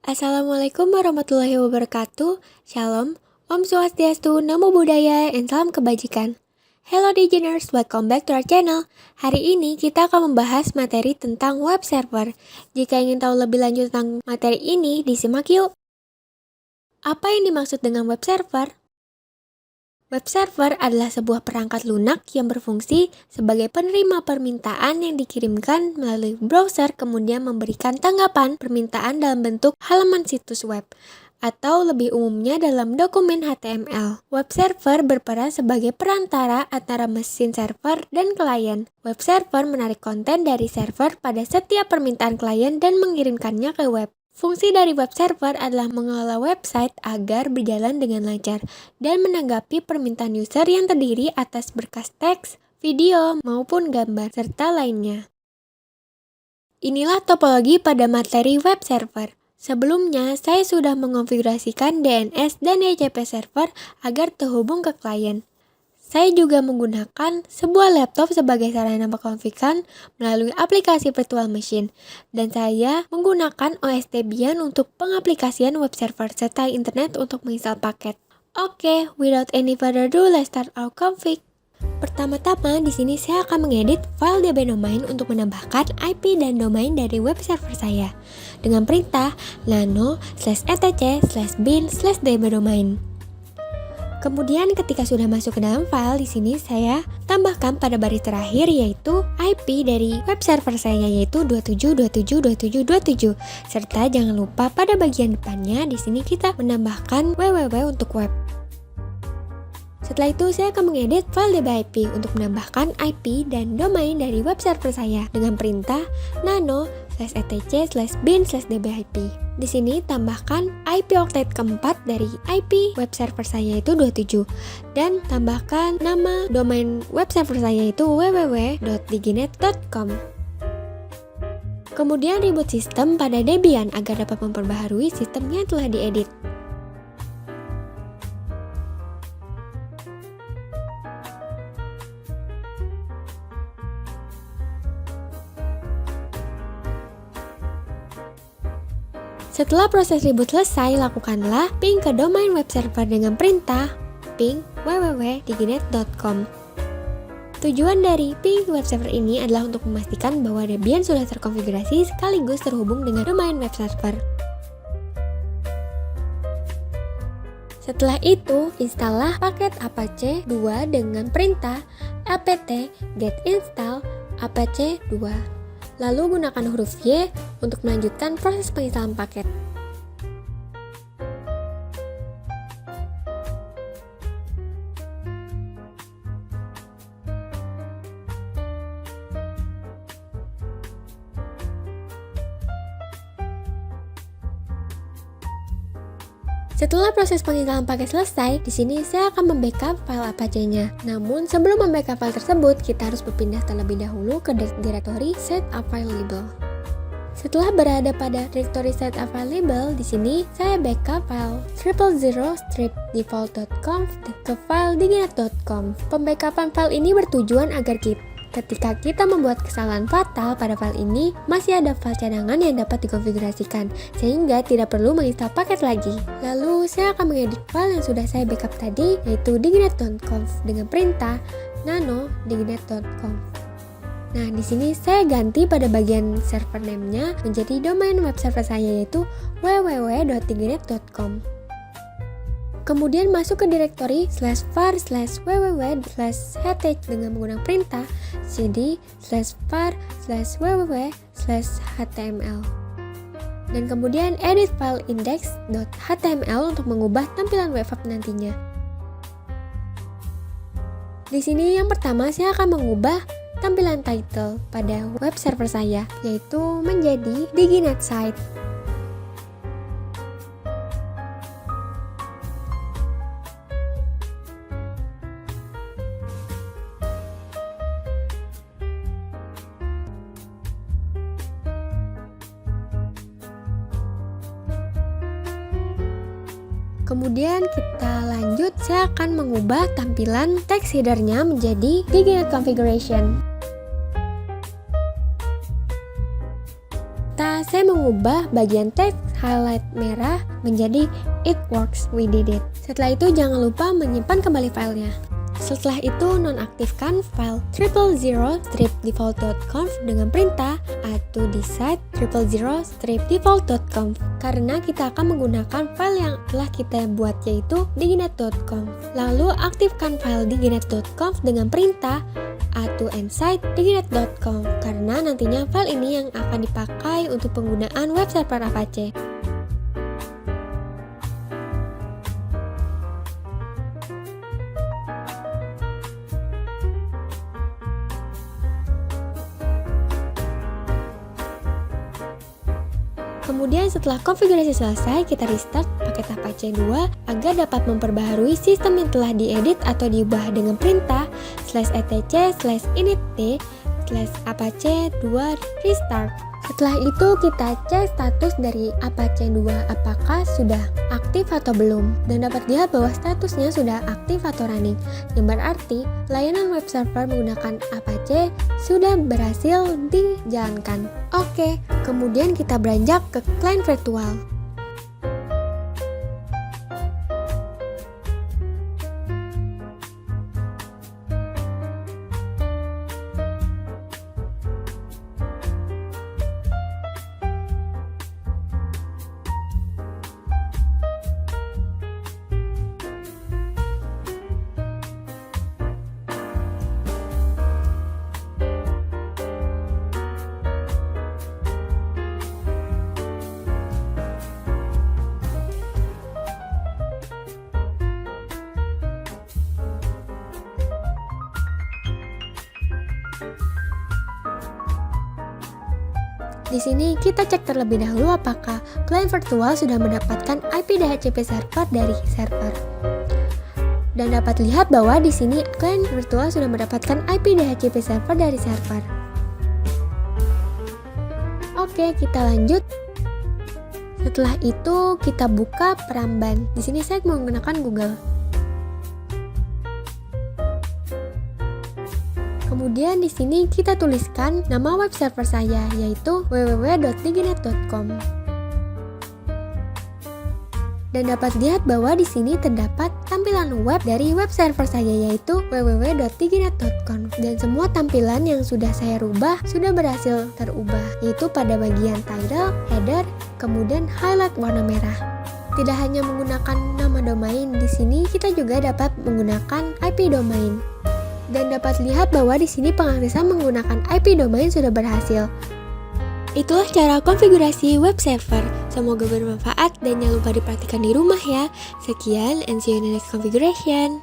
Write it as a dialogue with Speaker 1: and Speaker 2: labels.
Speaker 1: Assalamualaikum warahmatullahi wabarakatuh. Shalom, Om Swastiastu, Namo Buddhaya, and salam kebajikan. Hello Digeners, welcome back to our channel. Hari ini kita akan membahas materi tentang web server. Jika ingin tahu lebih lanjut tentang materi ini, disimak yuk. Apa yang dimaksud dengan web server? Web server adalah sebuah perangkat lunak yang berfungsi sebagai penerima permintaan yang dikirimkan melalui browser, kemudian memberikan tanggapan permintaan dalam bentuk halaman situs web, atau lebih umumnya dalam dokumen HTML. Web server berperan sebagai perantara antara mesin server dan klien. Web server menarik konten dari server pada setiap permintaan klien dan mengirimkannya ke web. Fungsi dari web server adalah mengelola website agar berjalan dengan lancar dan menanggapi permintaan user yang terdiri atas berkas teks, video, maupun gambar, serta lainnya. Inilah topologi pada materi web server. Sebelumnya, saya sudah mengonfigurasikan DNS dan DHCP server agar terhubung ke klien. Saya juga menggunakan sebuah laptop sebagai sarana mengkonfigurasikan melalui aplikasi virtual machine, dan saya menggunakan OS Debian untuk pengaplikasian web server serta internet untuk menginstal paket. Oke, without any further ado, let's start our config. Pertama-tama, di sini saya akan mengedit file DB domain untuk menambahkan IP dan domain dari web server saya dengan perintah nano/etc/bin/db domain. Kemudian ketika sudah masuk ke dalam file, di sini saya tambahkan pada baris terakhir yaitu IP dari web server saya yaitu 27.27.27.27, serta jangan lupa pada bagian depannya di sini kita menambahkan www untuk web. Setelah itu saya akan mengedit file DB/IP untuk menambahkan IP dan domain dari web server saya dengan perintah nano/etc/bin/dbip. Di sini tambahkan IP oktet keempat dari IP web server saya yaitu 27 dan tambahkan nama domain web server saya yaitu www.diginet.com. Kemudian reboot sistem pada Debian agar dapat memperbaharui sistem yang telah diedit. Setelah proses reboot selesai, lakukanlah ping ke domain web server dengan perintah ping www.diginet.com. Tujuan dari ping web server ini adalah untuk memastikan bahwa Debian sudah terkonfigurasi sekaligus terhubung dengan domain web server. Setelah itu, installah paket Apache 2 dengan perintah apt get install apache 2. Lalu gunakan huruf Y untuk melanjutkan proses penginstalan paket. Setelah proses penginstalan paket selesai, di sini saya akan membackup file Apache-nya. Namun sebelum membackup file tersebut, kita harus berpindah terlebih dahulu ke direktori set-available. Setelah berada pada direktori set-available, di sini saya backup file 000-default.conf ke file diginet.com. Pembackupan file ini bertujuan agar ketika kita membuat kesalahan fatal pada file ini, masih ada file cadangan yang dapat dikonfigurasikan, sehingga tidak perlu menginstal paket lagi. Lalu, saya akan mengedit file yang sudah saya backup tadi, yaitu diginet.conf dengan perintah nano/diginet.conf. Nah, di sini saya ganti pada bagian server name-nya menjadi domain web server saya yaitu www.diginet.com. Kemudian masuk ke direktori /var/www/html dengan menggunakan perintah cd/var/www/html. Dan kemudian edit file index.html untuk mengubah tampilan web app nantinya. Di sini yang pertama saya akan mengubah tampilan title pada web server saya yaitu menjadi Diginet Site. Kemudian kita lanjut, saya akan mengubah tampilan text header-nya menjadi Diginet Configuration. Saya mengubah bagian teks highlight merah menjadi "It works, we did it". Setelah itu jangan lupa menyimpan kembali filenya. Setelah itu nonaktifkan file 000-default.conf dengan perintah add di site 000-default.conf karena kita akan menggunakan file yang telah kita buat yaitu diginet.conf. Lalu aktifkan file diginet.conf dengan perintah add and site diginet.conf karena nantinya file ini yang akan dipakai untuk penggunaan web server Apache. Kemudian setelah konfigurasi selesai, kita restart paket Apache 2 agar dapat memperbaharui sistem yang telah diedit atau diubah dengan perintah /etc/init/apache2 restart. Setelah itu kita cek status dari Apache 2 apakah sudah aktif atau belum, dan dapat lihat bahwa statusnya sudah aktif atau running, yang berarti layanan web server menggunakan Apache sudah berhasil dijalankan. Oke, kemudian kita beranjak ke client virtual. Di sini kita cek terlebih dahulu apakah client virtual sudah mendapatkan IP DHCP server dari server. Dan dapat lihat bahwa di sini client virtual sudah mendapatkan IP DHCP server dari server. Oke, kita lanjut. Setelah itu kita buka Peramban. Di sini saya menggunakan Google. Kemudian di sini kita tuliskan nama web server saya yaitu www.diginet.com. Dan dapat lihat bahwa di sini terdapat tampilan web dari web server saya yaitu www.diginet.com, dan semua tampilan yang sudah saya rubah sudah berhasil terubah, yaitu pada bagian title, header, kemudian highlight warna merah. Tidak hanya menggunakan nama domain, di sini kita juga dapat menggunakan IP domain. Dan dapat lihat bahwa di sini pengaksesan menggunakan IP domain sudah berhasil. Itulah cara konfigurasi web server. Semoga bermanfaat dan jangan lupa dipraktikkan di rumah ya. Sekian, and see you in the next configuration.